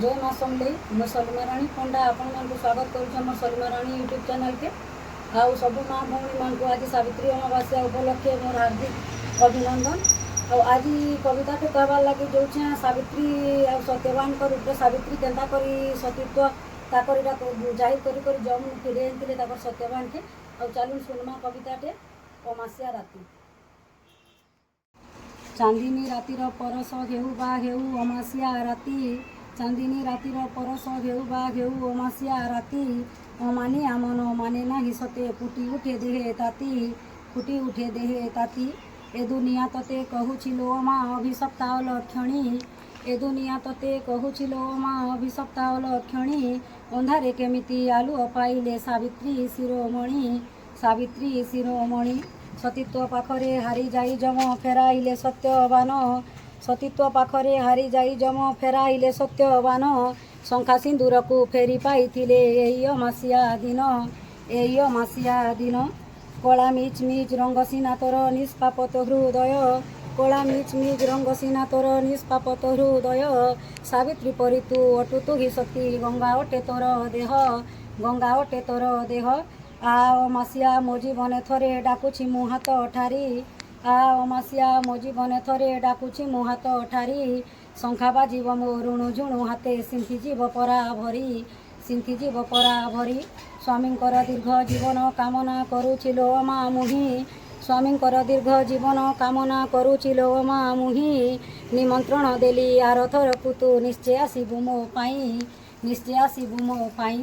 जय माँ समलेई मो सलीमा राणी पंडा आपण मानक स्वागत करुँ मोर सलीमा राणी यूट्यूब चैनल के आउ सब माँ भौणी मान आज सावित्री अमावास्या उपलक्षे मोर हार्दिक अभिनंदन। आज कविता के कहबार लगे जो सावित्री आ सत्यवान रूप सावित्री केन्ता करी सतीत्व ताकर जाहिर कर जम फिरे सत्यवान के चलून सुनमा कविताटे अमास्या राति। चांदिनी रातिर परस घेऊ बा घेऊ अमास्या राति चांदिनी रातिर परस घेऊ बा घेऊ अमास्या राति अमाने आमन माने नाही सते फुटी उठे देहे ताती फुटी उठे देहे ताती ए दुनिया तते कहूछिलो अमा अभिशप्ता लक्षणी ए दुनिया तते कहूछिलो अमा अभिशप्ता लक्षणी अंधारे केमिति आलु पाइले सावित्री शिरोमणि सावित्री शिरोमणि सतीत्व पाखरे हारी जाई जम फेराइले सत्यवान सतीत्व पाखरे हारी जाई जम फेराइले सत्यवान शंखा सिंदूर को फेरी पाइथिले एई अमास्या दिन कला मिच मिच रंग सीना तोर निष्पापत हृदय कला मिच मिच रंग सीना तोर निष्पापत हृदय सावित्री परि तू अटु तु हि सती गंगा अटे तोर देह गंगा अटे तोर देह आ अमास्या मो जीवन थरे डाकुछि मु हाथ ठारी आ अमास्या मो जीवन थरे डाकुछि मु हाथ ठारी शंखा बाजिब मो ऋणु झुणु हाथे सिंथि जीव परा भरी स्वामींकर दीर्घ जीवन कामना करुछिलो अमा मुहि स्वामींकर दीर्घ जीवन कामना करुछिलो अमा मुहि निमंत्रण देली आर थरकु तू निश्चय आसिबु मो पाई